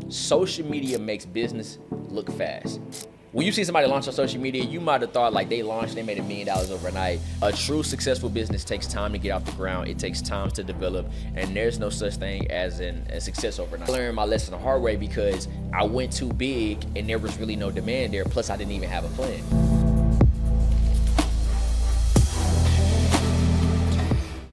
social media makes business look fast. When you see somebody launch on social media, you might have thought like they made $1 million overnight. A true successful business takes time to get off the ground. It takes time to develop, and there's no such thing as a success overnight. I learned my lesson the hard way because I went too big and there was really no demand there. Plus, I didn't even have a plan.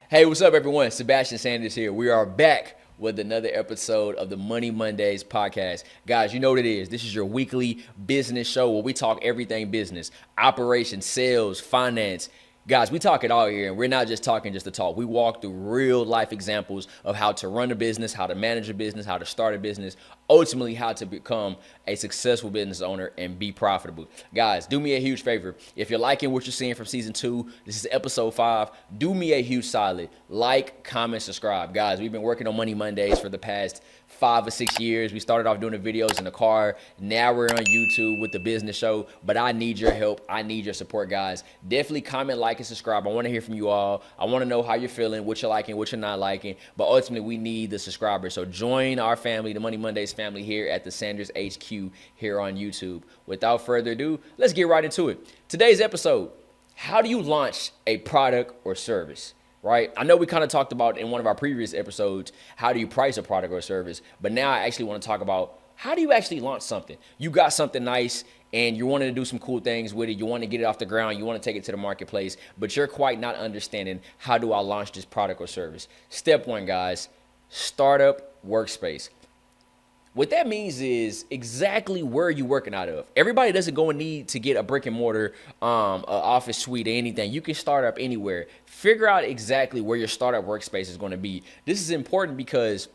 Hey, what's up, everyone? Sebastian Sanders here. We are back with another episode of the Money Mondays podcast. Guys, you know what it is. This is your weekly business show where we talk everything business, operations, sales, finance. Guys, we talk it all here, and we're not just talking just to talk. We walk through real life examples of how to run a business, how to manage a business, how to start a business, ultimately how to become a successful business owner and be profitable. Guys, do me a huge favor. If you're liking what you're seeing from season 2, this is episode 5, do me a huge solid. Like, comment, subscribe. Guys, we've been working on Money Mondays for the past 5 or 6 years. We started off doing the videos in the car. Now we're on YouTube with the business show, but I need your help. I need your support, guys. Definitely comment, like, and subscribe. I want to hear from you all. I want to know how you're feeling, what you're liking, what you're not liking, but ultimately we need the subscribers. So join our family, the Money Mondays family here at the Sanders HQ here on YouTube. Without further ado, let's get right into it. Today's episode, how do you launch a product or service? Right? I know we kind of talked about in one of our previous episodes, how do you price a product or service? But now I actually want to talk about how do you actually launch something? You got something nice and you're wanting to do some cool things with it. You want to get it off the ground. You want to take it to the marketplace, but you're quite not understanding how do I launch this product or service? Step 1, guys, startup workspace. What that means is exactly where you're working out of. Everybody doesn't go and need to get a brick and mortar, a office suite or anything. You can start up anywhere. Figure out exactly where your startup workspace is going to be. This is important because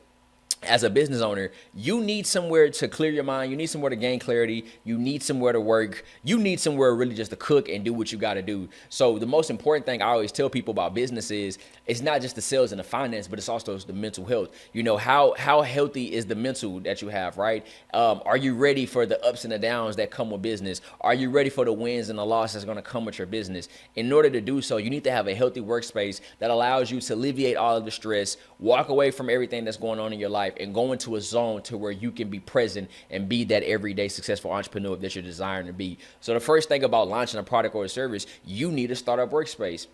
as a business owner, you need somewhere to clear your mind. You need somewhere to gain clarity. You need somewhere to work. You need somewhere really just to cook and do what you got to do. So the most important thing I always tell people about business is it's not just the sales and the finance, but it's also the mental health. You know, how healthy is the mental that you have, right? Are you ready for the ups and the downs that come with business? Are you ready for the wins and the losses that's going to come with your business? In order to do so, you need to have a healthy workspace that allows you to alleviate all of the stress, walk away from everything that's going on in your life, and go into a zone to where you can be present and be that everyday successful entrepreneur that you're desiring to be. So the first thing about launching a product or a service, you need a startup workspace.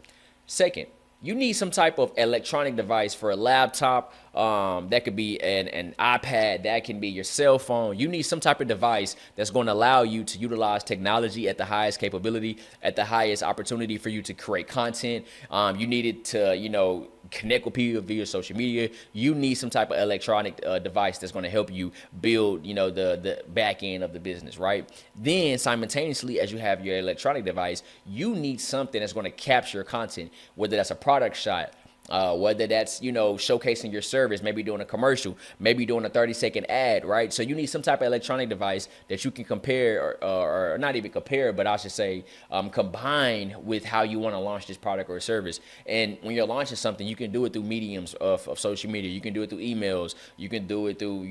Second, you need some type of electronic device for a laptop. That could be an iPad. That can be your cell phone. You need some type of device that's going to allow you to utilize technology at the highest capability, at the highest opportunity for you to create content. You need it to, connect with people via social media. You need some type of electronic device that's going to help you build, the back end of the business, right? Then simultaneously, as you have your electronic device, you need something that's going to capture content, whether that's a product shot, whether that's, showcasing your service, maybe doing a commercial, maybe doing a 30-second ad, right? So you need some type of electronic device that you can compare or not even compare, but I should say combine with how you want to launch this product or service. And when you're launching something, you can do it through mediums of social media. You can do it through emails. You can do it through,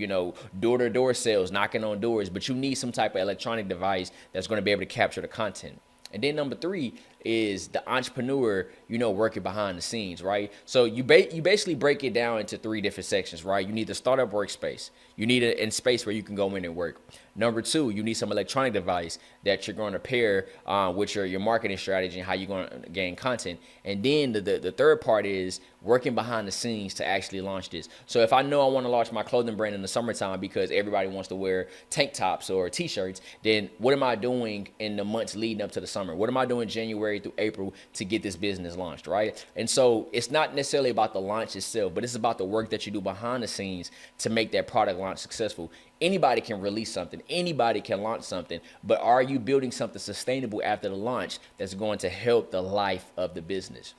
door-to-door sales, knocking on doors, but you need some type of electronic device that's going to be able to capture the content. And then number 3 is the entrepreneur, working behind the scenes, right? So you basically break it down into 3 different sections, right? You need the startup workspace. You need a space where you can go in and work. Number 2, you need some electronic device that you're going to pair with your marketing strategy and how you're going to gain content. And then the third part is working behind the scenes to actually launch this. So if I know I want to launch my clothing brand in the summertime because everybody wants to wear tank tops or t-shirts, then what am I doing in the months leading up to the summer? What am I doing January through April to get this business launched, right? And so it's not necessarily about the launch itself, but it's about the work that you do behind the scenes to make that product launch successful. Anybody can release something. Anybody can launch something. But are you building something sustainable after the launch that's going to help the life of the business?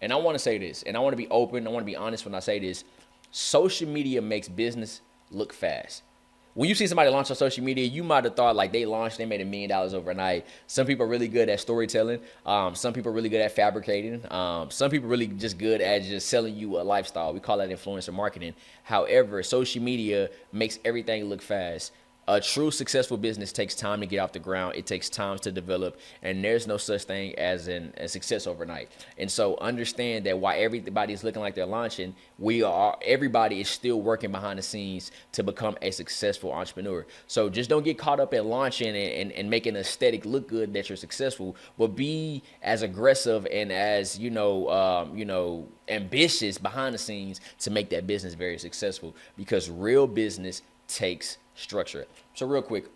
And I want to say this, and I want to be open. I want to be honest when I say this. Social media makes business look fast. When you see somebody launch on social media, you might have thought like they made $1 million overnight. Some people are really good at storytelling. Some people are really good at fabricating. Some people are really just good at just selling you a lifestyle. We call that influencer marketing. However, social media makes everything look fast. A true successful business takes time to get off the ground. It takes time to develop, and there's no such thing as a success overnight. And so understand that while everybody's looking like they're launching, everybody is still working behind the scenes to become a successful entrepreneur. So just don't get caught up at launching and making an aesthetic look good that you're successful, but be as aggressive and as ambitious behind the scenes to make that business very successful, because real business takes structure. So real quick,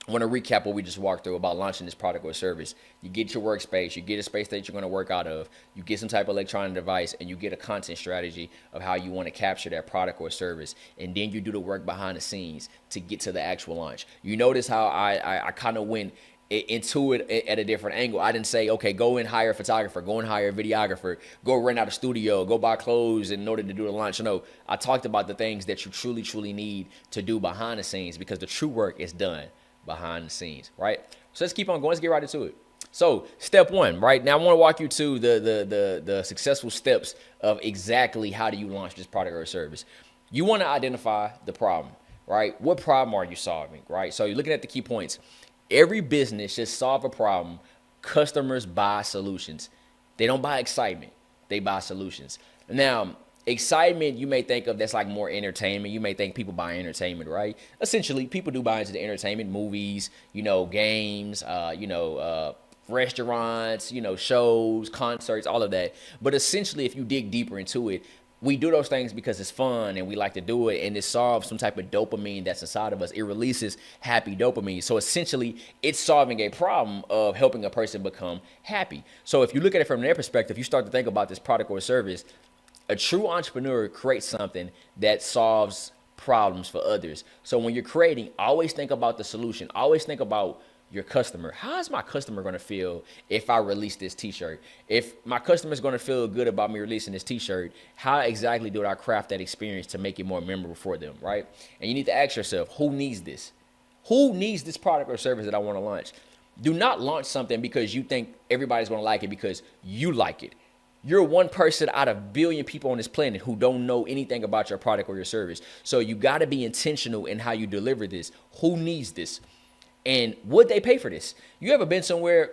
I want to recap what we just walked through about launching this product or service. You get your workspace, you get a space that you're going to work out of, you get some type of electronic device, and you get a content strategy of how you want to capture that product or service. And then you do the work behind the scenes to get to the actual launch. You notice how I kind of went into it at a different angle. I didn't say, okay, go and hire a photographer, go and hire a videographer, go rent out a studio, go buy clothes in order to do the launch. No, I talked about the things that you truly need to do behind the scenes, because the true work is done behind the scenes, right? So let's keep on going. Let's get right into it. So step one, right? Now I want to walk you to the successful steps of exactly how do you launch this product or service. You want to identify the problem, right? What problem are you solving, right? So you're looking at the key points. Every business should solve a problem. Customers buy solutions. They don't buy excitement. They buy solutions. Now, excitement, you may think of that's like more entertainment. You may think people buy entertainment, right? Essentially, people do buy into the entertainment, movies, games, restaurants, shows, concerts, all of that. But essentially, if you dig deeper into it, we do those things because it's fun and we like to do it, and it solves some type of dopamine that's inside of us. It releases happy dopamine. So essentially, it's solving a problem of helping a person become happy. So if you look at it from their perspective, you start to think about this product or service. A true entrepreneur creates something that solves problems for others. So when you're creating, always think about the solution. Always think about your customer. How is my customer going to feel if I release this t-shirt? If my customer is going to feel good about me releasing this t-shirt, how exactly do I craft that experience to make it more memorable for them, right? And you need to ask yourself, who needs this? Who needs this product or service that I want to launch? Do not launch something because you think everybody's going to like it because you like it. You're one person out of a billion people on this planet who don't know anything about your product or your service. So you got to be intentional in how you deliver this. Who needs this? And would they pay for this? You ever been somewhere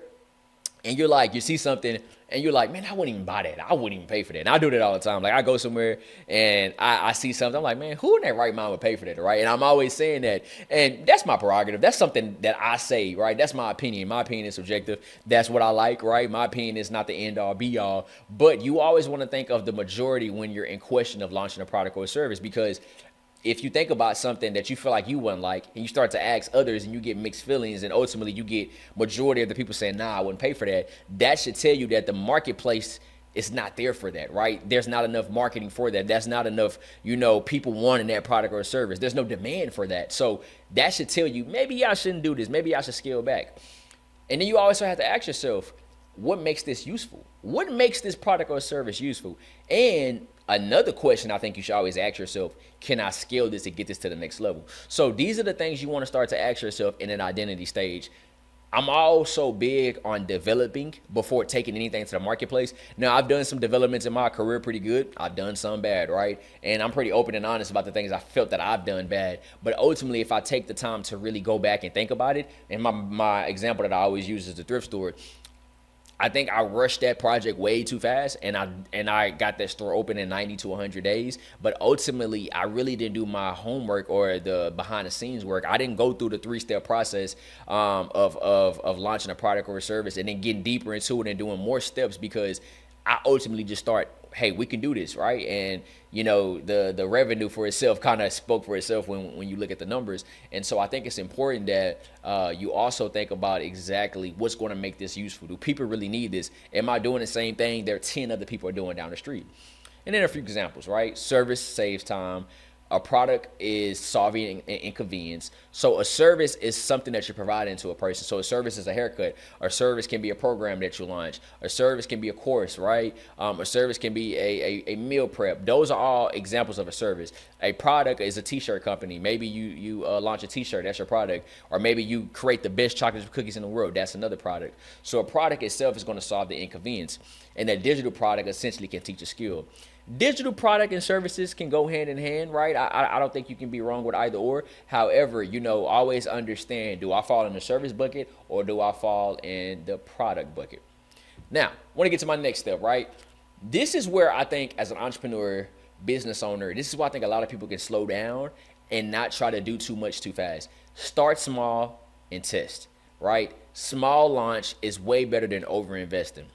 and you're like, you see something and you're like, man, I wouldn't even buy that. I wouldn't even pay for that. And I do that all the time. Like I go somewhere and I see something. I'm like, man, who in their right mind would pay for that, right? And I'm always saying that. And that's my prerogative. That's something that I say, right? That's my opinion. My opinion is subjective. That's what I like, right? My opinion is not the end all be all. But you always want to think of the majority when you're in question of launching a product or a service, because if you think about something that you feel like you wouldn't like and you start to ask others and you get mixed feelings and ultimately you get majority of the people saying, nah, I wouldn't pay for that, that should tell you that the marketplace is not there for that, right? There's not enough marketing for that. That's not enough, people wanting that product or service. There's no demand for that. So that should tell you, maybe I shouldn't do this. Maybe I should scale back. And then you also have to ask yourself, what makes this useful? What makes this product or service useful? And another question I think you should always ask yourself, can I scale this to get this to the next level? So these are the things you want to start to ask yourself in an identity stage. I'm also big on developing before taking anything to the marketplace. Now, I've done some developments in my career pretty good. I've done some bad, right? And I'm pretty open and honest about the things I felt that I've done bad. But ultimately, if I take the time to really go back and think about it, and my example that I always use is the thrift store, I think I rushed that project way too fast, and I got that store open in 90 to 100 days. But ultimately, I really didn't do my homework or the behind the scenes work. I didn't go through the 3-step process of launching a product or a service and then getting deeper into it and doing more steps, because I ultimately just start, hey, we can do this, right? And the revenue for itself kind of spoke for itself when you look at the numbers. And so I think it's important that you also think about exactly what's going to make this useful. Do people really need this? Am I doing the same thing there 10 other people are doing down the street? And then a few examples, right? Service saves time. A product is solving an inconvenience. So a service is something that you're providing to a person. So a service is a haircut. A service can be a program that you launch. A service can be a course, right? A service can be a meal prep. Those are all examples of a service. A product is a t-shirt company. Maybe you launch a t-shirt, that's your product. Or maybe you create the best chocolate cookies in the world, that's another product. So a product itself is going to solve the inconvenience. And that digital product essentially can teach a skill. Digital product and services can go hand in hand, right? I don't think you can be wrong with either or. However, always understand, do I fall in the service bucket or do I fall in the product bucket? Now, I want to get to my next step, right? This is where I think as an entrepreneur, business owner, this is why I think a lot of people can slow down and not try to do too much too fast. Start small and test, right? Small launch is way better than over investing.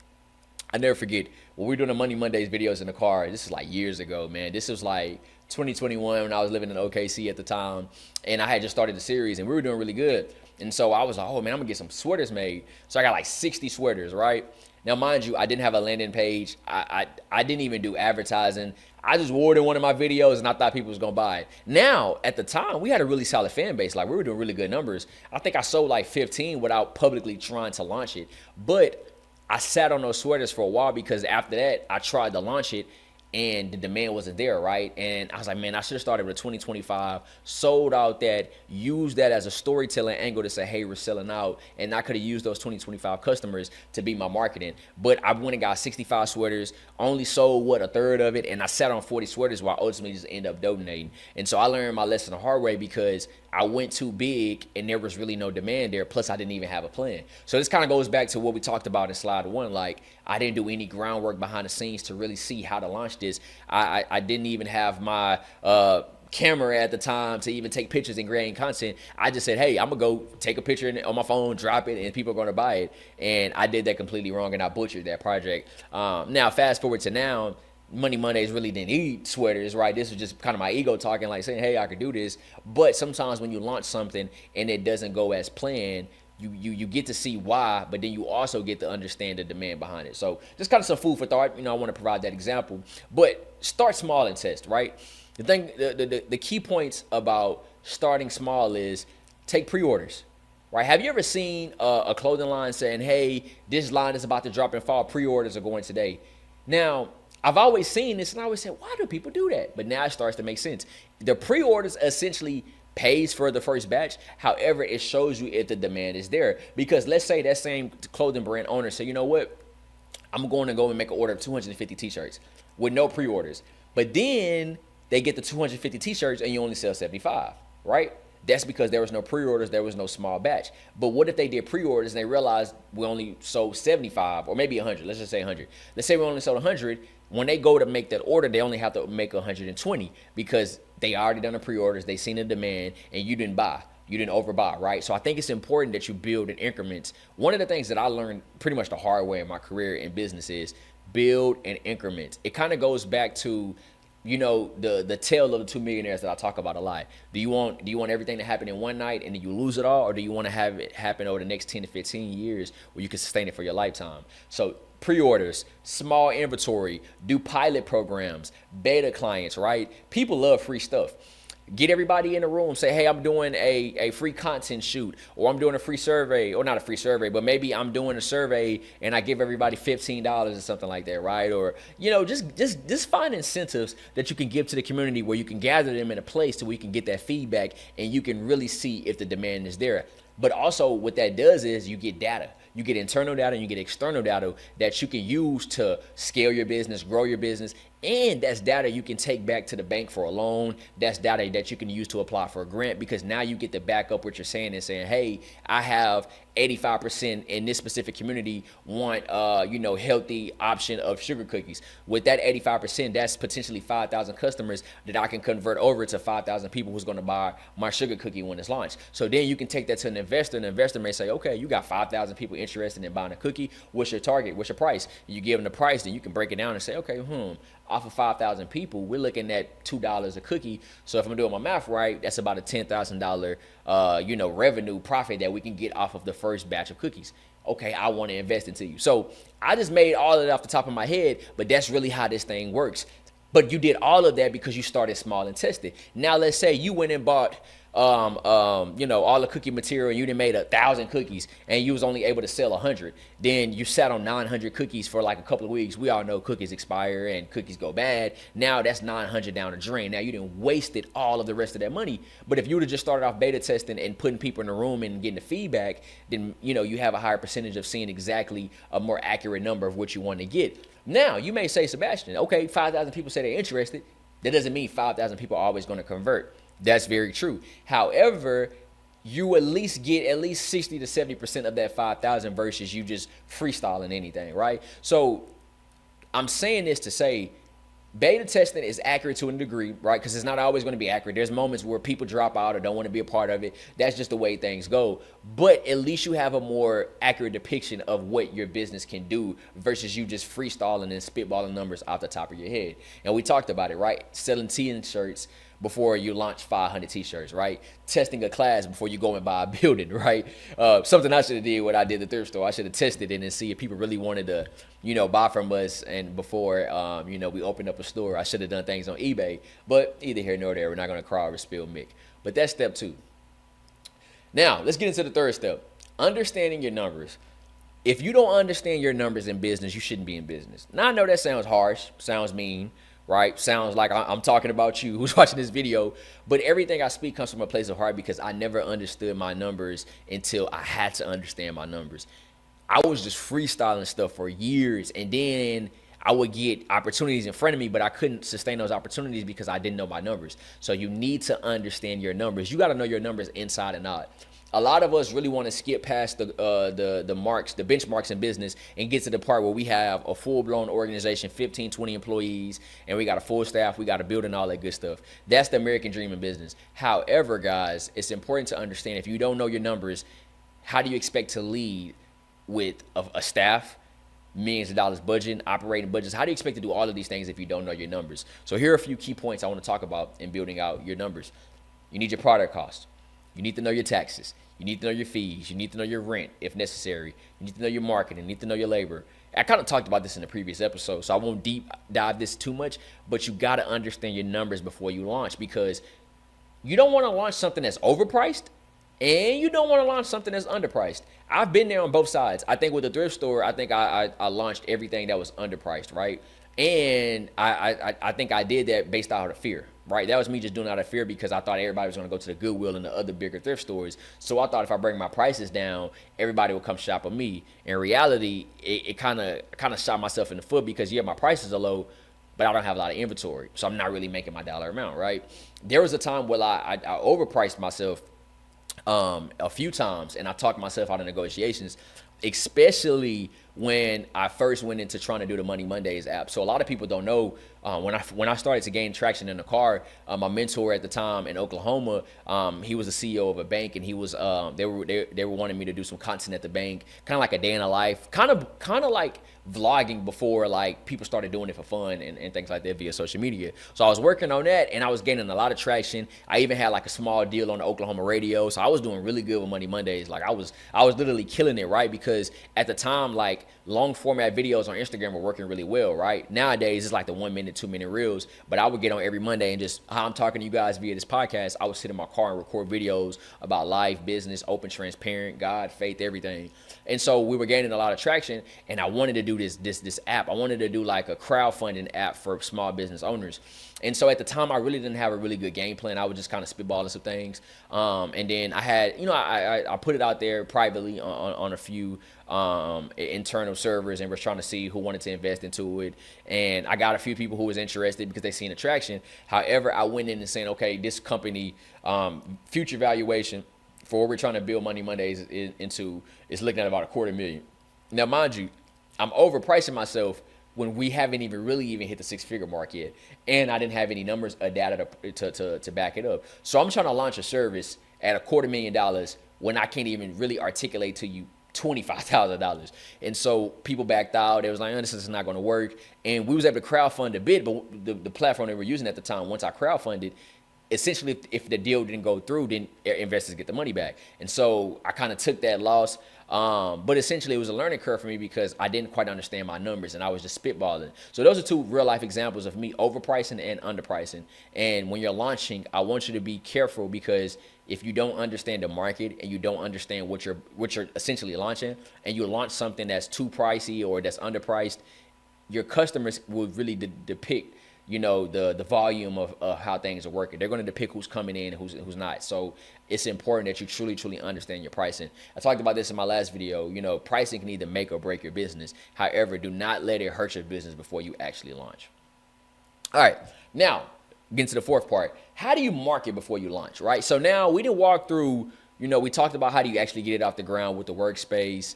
I never forget when we were doing the Money Mondays videos in the car. This is like years ago, man. This was like 2021 when I was living in OKC at the time, and I had just started the series, and we were doing really good. And so I was like, oh man, I'm gonna get some sweaters made. So I got like 60 sweaters, right? Now, mind you, I didn't have a landing page. I didn't even do advertising. I just wore it in one of my videos, and I thought people was gonna buy it. Now, at the time, we had a really solid fan base. Like, we were doing really good numbers. I think I sold like 15 without publicly trying to launch it. But I sat on those sweaters for a while because after that, I tried to launch it and the demand wasn't there, right? And I was like, man, I should have started with 2025, sold out that, used that as a storytelling angle to say, hey, we're selling out. And I could have used those 2025 customers to be my marketing. But I went and got 65 sweaters, only sold, a third of it. And I sat on 40 sweaters while I ultimately just ended up donating. And so I learned my lesson the hard way because I went too big and there was really no demand there. Plus, I didn't even have a plan. So this kind of goes back to what we talked about in slide one. Like, I didn't do any groundwork behind the scenes to really see how to launch this. I didn't even have my camera at the time to even take pictures and create content. I just said, hey, I'm going to go take a picture on my phone, drop it, and people are going to buy it. And I did that completely wrong, and I butchered that project. Now, fast forward to now, Money Mondays really didn't need sweaters, right? This was just kind of my ego talking, like saying, hey, I could do this. But sometimes when you launch something and it doesn't go as planned, you get to see why, but then you also get to understand the demand behind it. So just kind of some food for thought. I want to provide that example. But start small and test, right? The thing, the key points about starting small is take pre-orders, right? Have you ever seen a clothing line saying, hey, this line is about to drop in fall, pre-orders are going today? Now, I've always seen this and I always said, why do people do that? But now it starts to make sense. The pre-orders essentially pays for the first batch. However, it shows you if the demand is there. Because let's say that same clothing brand owner say, you know what? I'm going to go and make an order of 250 t-shirts with no pre-orders. But then they get the 250 t-shirts and you only sell 75, right? That's because there was no pre-orders, there was no small batch. But what if they did pre-orders and they realized we only sold 75 or maybe 100? Let's just say 100. Let's say we only sold 100. When they go to make that order, they only have to make 120 because they already done the pre-orders, they seen the demand, and you didn't buy. You didn't overbuy, right? So I think it's important that you build in increments. One of the things that I learned pretty much the hard way in my career in business is build in increments. It kind of goes back to the tale of the two millionaires that I talk about a lot. Do you want everything to happen in one night and then you lose it all, or do you want to have it happen over the next 10 to 15 years where you can sustain it for your lifetime? So pre-orders, small inventory, do pilot programs, beta clients, right? People love free stuff. Get everybody in the room, say, hey, I'm doing a free content shoot, or I'm doing a free survey, or not a free survey, but maybe I'm doing a survey and I give everybody $15 or something like that, right? Or, just find incentives that you can give to the community where you can gather them in a place to where you can get that feedback and you can really see if the demand is there. But also what that does is you get data. You get internal data and you get external data that you can use to scale your business, grow your business. And that's data you can take back to the bank for a loan. That's data that you can use to apply for a grant, because now you get to back up what you're saying and saying, hey, I have 85% in this specific community want, healthy option of sugar cookies. With that 85%, that's potentially 5,000 customers that I can convert over to 5,000 people who's going to buy my sugar cookie when it's launched. So then you can take that to an investor. An investor may say, okay, you got 5,000 people interested in buying a cookie. What's your target? What's your price? You give them the price, then you can break it down and say, okay, off of 5,000 people, we're looking at $2 a cookie. So if I'm doing my math right, that's about a $10,000, revenue profit that we can get off of the first batch of cookies. Okay, I want to invest into you. So I just made all of it off the top of my head, but that's really how this thing works. But you did all of that because you started small and tested. Now let's say you went and bought all the cookie material, and you done made 1,000 cookies and you was only able to sell 100, then you sat on 900 cookies for like a couple of weeks. We all know cookies expire and cookies go bad. Now that's 900 down the drain. Now you didn't wasted all of the rest of that money. But if you would have just started off beta testing and putting people in the room and getting the feedback, then you have a higher percentage of seeing exactly a more accurate number of what you want to get. Now you may say, Sebastian, okay, 5,000 people say they're interested. That doesn't mean 5,000 people are always going to convert. That's very true. However, you at least get at least 60 to 70% of that 5,000 versus you just freestyling anything, right? So I'm saying this to say beta testing is accurate to a degree, right? Because it's not always going to be accurate. There's moments where people drop out or don't want to be a part of it. That's just the way things go. But at least you have a more accurate depiction of what your business can do versus you just freestyling and spitballing numbers off the top of your head. And we talked about it, right? Selling t-shirts before you launch 500 t-shirts, right? Testing a class before you go and buy a building, right? Something I should have did when I did the thrift store. I should have tested it and see if people really wanted to, buy from us. And before, we opened up a store, I should have done things on eBay. But either here nor there, we're not going to cry over spilled milk. But that's step 2. Now, let's get into the third step. Understanding your numbers. If you don't understand your numbers in business, you shouldn't be in business. Now, I know that sounds harsh, sounds mean, right? Sounds like I'm talking about you who's watching this video, but everything I speak comes from a place of heart because I never understood my numbers until I had to understand my numbers. I was just freestyling stuff for years, and then I would get opportunities in front of me, but I couldn't sustain those opportunities because I didn't know my numbers. So you need to understand your numbers. You got to know your numbers inside and out. A lot of us really want to skip past the marks, the benchmarks in business, and get to the part where we have a full-blown organization, 15, 20 employees, and we got a full staff, we got a building, all that good stuff. That's the American dream in business. However, guys, it's important to understand if you don't know your numbers, how do you expect to lead with a staff, millions of dollars budget, operating budgets? How do you expect to do all of these things if you don't know your numbers? So here are a few key points I want to talk about in building out your numbers. You need your product cost. You need to know your taxes. You need to know your fees. You need to know your rent if necessary. You need to know your marketing. You need to know your labor. I kind of talked about this in the previous episode, so I won't deep dive this too much, but you got to understand your numbers before you launch because you don't want to launch something that's overpriced and you don't want to launch something that's underpriced. I've been there on both sides. I think with the thrift store, I think I launched everything that was underpriced, right? And I think I did that based out of fear, right? That was me just doing it out of fear because I thought everybody was going to go to the Goodwill and the other bigger thrift stores. So I thought if I bring my prices down, everybody will come shop with me. In reality, it kind of shot myself in the foot because, yeah, my prices are low, but I don't have a lot of inventory. So I'm not really making my dollar amount, right? There was a time where I overpriced myself a few times, and I talked myself out of negotiations, especially when I first went into trying to do the Money Mondays app. So a lot of people don't know when I started to gain traction in the car, my mentor at the time in Oklahoma, he was the CEO of a bank, and he was they were wanting me to do some content at the bank, kind of like a day in a life, kind of like vlogging before like people started doing it for fun and things like that via social media. So I was working on that and I was gaining a lot of traction. I even had like a small deal on the Oklahoma radio. So I was doing really good with Money Mondays. Like I was literally killing it, right? Because at the time, like long format videos on Instagram were working really well, right? Nowadays it's like the 1 minute, 2 minute reels, but I would get on every Monday and just how I'm talking to you guys via this podcast, I would sit in my car and record videos about life, business, open, transparent, God, faith, everything. And so we were gaining a lot of traction, and I wanted to do this app. I wanted to do like a crowdfunding app for small business owners. And so at the time, I really didn't have a really good game plan. I was just kind of spitballing some things. And then I had, I put it out there privately on a few internal servers and was trying to see who wanted to invest into it. And I got a few people who was interested because they seen attraction. However, I went in and saying, okay, this company, future valuation for what we're trying to build Money Mondays into is looking at about $250,000. Now, mind you, I'm overpricing myself when we haven't even hit the 6-figure mark yet. And I didn't have any numbers or data to back it up. So I'm trying to launch a service at $250,000 when I can't even really articulate to you $25,000. And so people backed out. They was like, this is not going to work. And we was able to crowdfund a bit, but the platform they were using at the time, once I crowdfunded, essentially, if the deal didn't go through, then investors get the money back. And so I kind of took that loss. But essentially, it was a learning curve for me because I didn't quite understand my numbers and I was just spitballing. So those are two real life examples of me overpricing and underpricing. And when you're launching, I want you to be careful, because if you don't understand the market and you don't understand what you're essentially launching, and you launch something that's too pricey or that's underpriced, your customers will really depict, the volume of how things are working. They're going to depict who's coming in and who's not. So it's important that you truly understand your pricing. I talked about this in my last video. Pricing can either make or break your business. However, do not let it hurt your business before you actually launch. All right, now getting to the fourth part. How do you market before you launch, right? So now we didn't walk through, we talked about how do you actually get it off the ground with the workspace.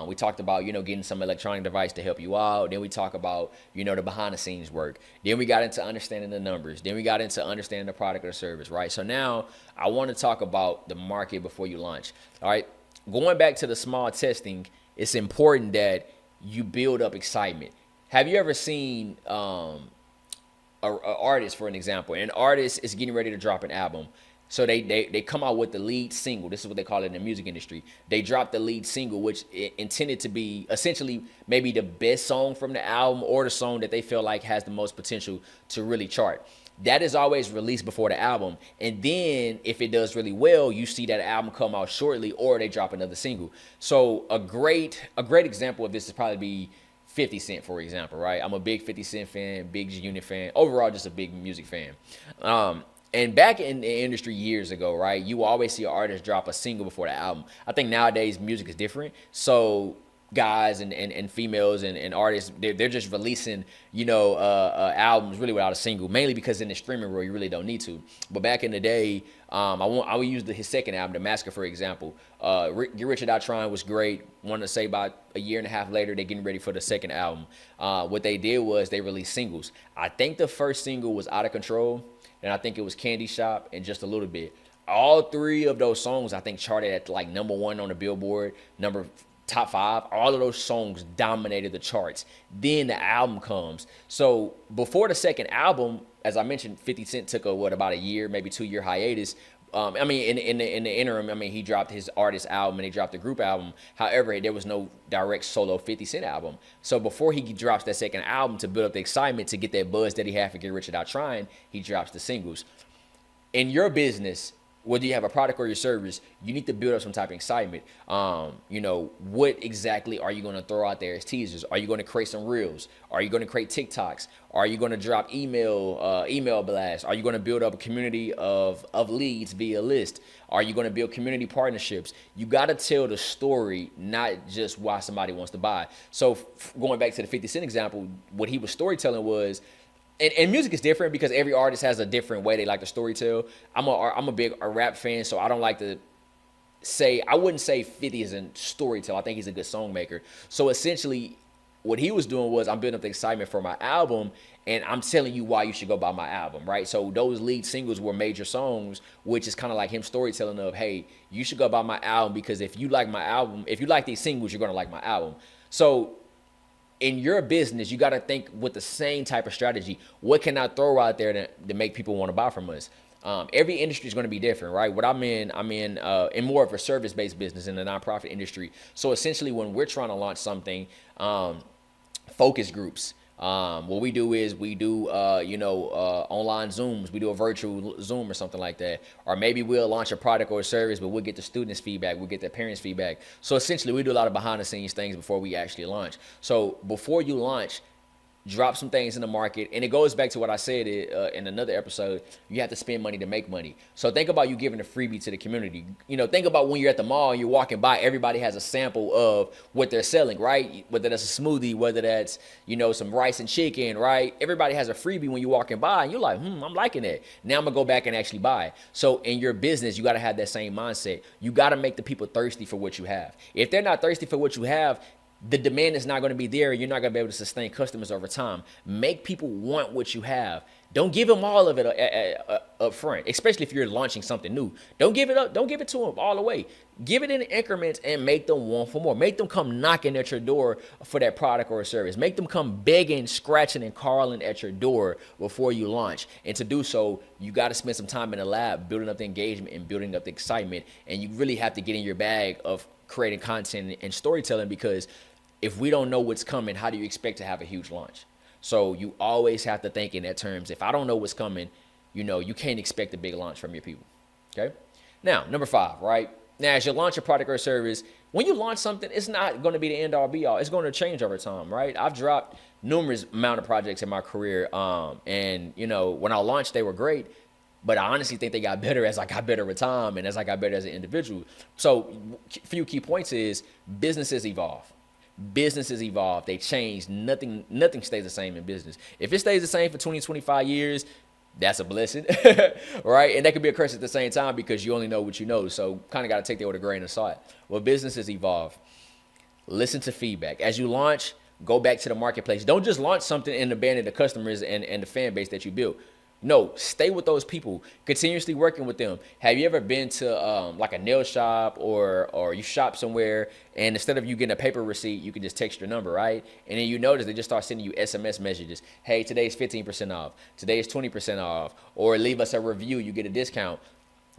We talked about, getting some electronic device to help you out. Then we talk about, the behind the scenes work. Then we got into understanding the numbers. Then we got into understanding the product or service, right? So now I want to talk about the market before you launch. All right. Going back to the small testing, it's important that you build up excitement. Have you ever seen an artist, for an example? An artist is getting ready to drop an album. So they come out with the lead single. This is what they call it in the music industry. They drop the lead single, which intended to be essentially maybe the best song from the album, or the song that they feel like has the most potential to really chart. That is always released before the album. And then if it does really well, you see that album come out shortly, or they drop another single. So a great example of this is probably be 50 Cent, for example, right? I'm a big 50 Cent fan, big G-Unit fan, overall just a big music fan. And back in the industry years ago, right, you always see an artist drop a single before the album. I think nowadays music is different. So guys and females and artists, they're just releasing, albums really without a single, mainly because in the streaming world, you really don't need to. But back in the day, I would use his second album, The Massacre, for example. Get Rich or Die Trying was great. Wanted to say about a year and a half later, they're getting ready for the second album. What they did was they released singles. I think the first single was Out of Control, and I think it was Candy Shop and Just a Little Bit. All three of those songs, I think, charted at like #1 on the Billboard, top 5. All of those songs dominated the charts. Then the album comes. So before the second album, as I mentioned, 50 Cent took about a year, maybe 2-year hiatus. In the interim, he dropped his artist album and he dropped the group album. However, there was no direct solo 50 Cent album. So before he drops that second album, to build up the excitement, to get that buzz that he had for Get Rich or Die Trying, he drops the singles. In your business, whether you have a product or your service, you need to build up some type of excitement. What exactly are you going to throw out there as teasers? Are you going to create some reels? Are you going to create TikToks? Are you going to drop email blasts? Are you going to build up a community of leads via list? Are you going to build community partnerships? You got to tell the story, not just why somebody wants to buy. So going back to the 50 Cent example, what he was storytelling was, and music is different because every artist has a different way they like to storytell. I'm a big rap fan, so I don't like to say, I wouldn't say 50 is a storyteller. I think he's a good song maker. So essentially, what he was doing was, I'm building up the excitement for my album, and I'm telling you why you should go buy my album, right? So those lead singles were major songs, which is kind of like him storytelling of, hey, you should go buy my album, because if you like my album, if you like these singles, you're going to like my album. So in your business, you got to think with the same type of strategy. What can I throw out there to make people want to buy from us? Every industry is going to be different, right? What I'm in more of a service-based business in the nonprofit industry. So essentially, when we're trying to launch something, focus groups. What we do is we do, online Zooms. We do a virtual Zoom or something like that. Or maybe we'll launch a product or a service, but we'll get the students' feedback. We'll get their parents' feedback. So essentially, we do a lot of behind-the-scenes things before we actually launch. So before you launch, drop some things in the market. And it goes back to what I said in another episode. You have to spend money to make money. So think about you giving a freebie to the community. Think about when you're at the mall and you're walking by, everybody has a sample of what they're selling, right? Whether that's a smoothie, whether that's, some rice and chicken, right? Everybody has a freebie when you're walking by and you're like, I'm liking that. Now I'm gonna go back and actually buy. So in your business, you gotta have that same mindset. You gotta make the people thirsty for what you have. If they're not thirsty for what you have, the demand is not going to be there. You're not going to be able to sustain customers over time. Make people want what you have. Don't give them all of it up front, especially if you're launching something new. Don't give it up. Don't give it to them all the way. Give it in increments and make them want for more. Make them come knocking at your door for that product or service. Make them come begging, scratching, and calling at your door before you launch. And to do so, you got to spend some time in the lab building up the engagement and building up the excitement. And you really have to get in your bag of creating content and storytelling, because if we don't know what's coming, how do you expect to have a huge launch? So you always have to think in that terms. If I don't know what's coming, you can't expect a big launch from your people. Okay. Now, number 5, right? Now, as you launch a product or service, when you launch something, it's not going to be the end all be all. It's going to change over time, right? I've dropped numerous amount of projects in my career. And when I launched, they were great, but I honestly think they got better as I got better with time and as I got better as an individual. So a few key points is businesses evolve. Businesses evolve. They change. Nothing stays the same in business. If it stays the same for 20, 25 years, that's a blessing, right? And that could be a curse at the same time, because you only know what you know. So kind of got to take that with a grain of salt. Well, businesses evolve. Listen to feedback. As you launch, go back to the marketplace. Don't just launch something and abandon the customers and the fan base that you built. No, stay with those people, continuously working with them. Have you ever been to like a nail shop or you shop somewhere, and instead of you getting a paper receipt, you can just text your number, right? And then you notice they just start sending you SMS messages. Hey, today's 15% off. Today is 20% off. Or leave us a review, you get a discount.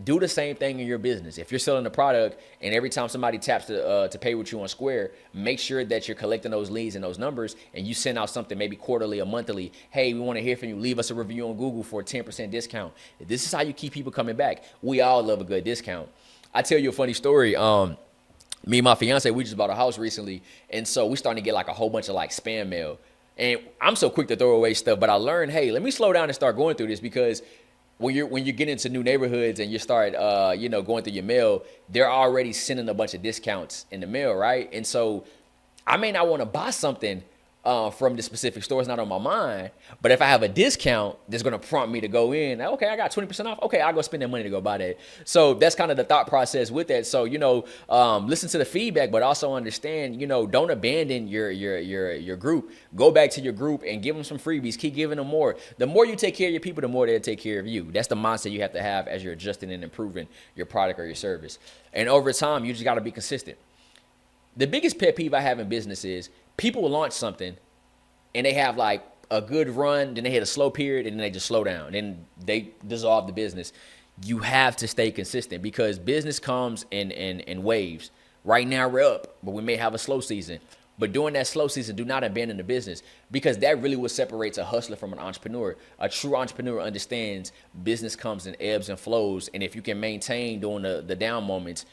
Do the same thing in your business. If you're selling a product and every time somebody taps to pay with you on Square, make sure that you're collecting those leads and those numbers, and you send out something maybe quarterly or monthly. Hey, we want to hear from you. Leave us a review on Google for a 10% discount. This is how you keep people coming back. We all love a good discount. I tell you a funny story. Me and my fiance, we just bought a house recently, and so we starting to get like a whole bunch of like spam mail. And I'm so quick to throw away stuff, but I learned, hey, let me slow down and start going through this, because when you get into new neighborhoods and you start going through your mail, they're already sending a bunch of discounts in the mail, right? And so I may not want to buy something from the specific store. It's not on my mind. But if I have a discount that's going to prompt me to go in, okay, I got 20% off. Okay, I'll go spend that money to go buy that. So that's kind of the thought process with that. So, listen to the feedback, but also understand, don't abandon your group. Go back to your group and give them some freebies. Keep giving them more. The more you take care of your people, the more they'll take care of you. That's the mindset you have to have as you're adjusting and improving your product or your service. And over time, you just got to be consistent. The biggest pet peeve I have in business is people will launch something and they have like a good run, then they hit a slow period, and then they just slow down, then they dissolve the business. You have to stay consistent, because business comes in waves. Right now we're up, but we may have a slow season. But during that slow season, do not abandon the business, because that really what separates a hustler from an entrepreneur. A true entrepreneur understands business comes in ebbs and flows, and if you can maintain during the down moments,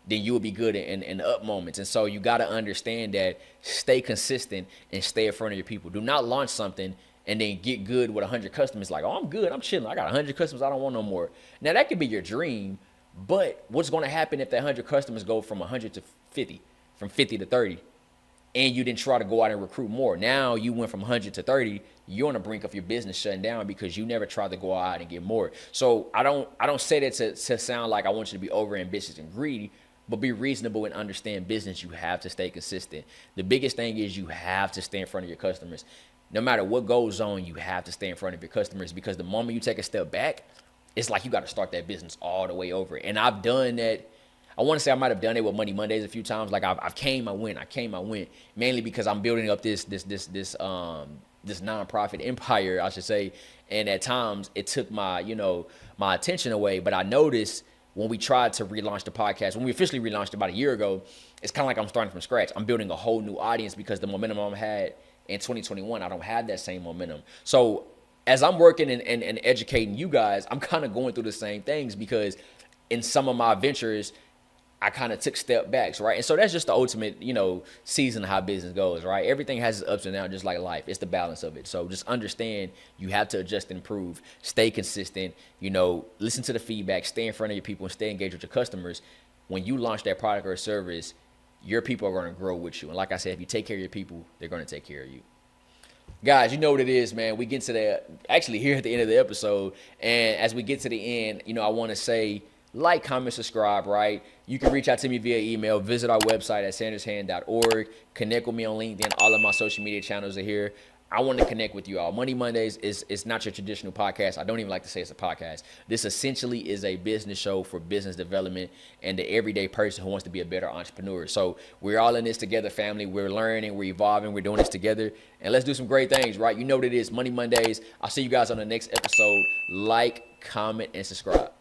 then you will be good in the up moments. And so you got to understand that. Stay consistent and stay in front of your people. Do not launch something and then get good with 100 customers. Like, oh, I'm good, I'm chilling, I got 100 customers, I don't want no more. Now, that could be your dream, but what's going to happen if that 100 customers go from 100 to 50, from 50 to 30, and you didn't try to go out and recruit more? Now you went from 100 to 30, you're on the brink of your business shutting down because you never tried to go out and get more. So I don't say that to sound like I want you to be over ambitious and greedy, but be reasonable and understand business. You have to stay consistent. The biggest thing is you have to stay in front of your customers. No matter what goes on, you have to stay in front of your customers, because the moment you take a step back, it's like you got to start that business all the way over. And I've done that. I want to say I might have done it with Money Mondays a few times. Like I've came, I went, mainly because I'm building up this nonprofit empire, I should say. And at times it took my attention away. But I noticed when we tried to relaunch the podcast, when we officially relaunched about a year ago, it's kind of like I'm starting from scratch. I'm building a whole new audience, because the momentum I had in 2021, I don't have that same momentum. So as I'm working and educating you guys, I'm kind of going through the same things, because in some of my ventures, I kind of took step backs, right? And so that's just the ultimate, season of how business goes, right? Everything has its ups and downs, just like life. It's the balance of it. So just understand you have to adjust and improve, stay consistent, listen to the feedback, stay in front of your people, and stay engaged with your customers. When you launch that product or service, your people are going to grow with you. And like I said, if you take care of your people, they're going to take care of you. Guys, you know what it is, man. We get to actually here at the end of the episode. And as we get to the end, I want to say, like, comment, subscribe, right? You can reach out to me via email. Visit our website at sandershand.org. Connect with me on LinkedIn. All of my social media channels are here. I want to connect with you all. Money Mondays is not your traditional podcast. I don't even like to say it's a podcast. This essentially is a business show for business development and the everyday person who wants to be a better entrepreneur. So we're all in this together, family. We're learning, we're evolving, we're doing this together. And let's do some great things, right? You know what it is, Money Mondays. I'll see you guys on the next episode. Like, comment, and subscribe.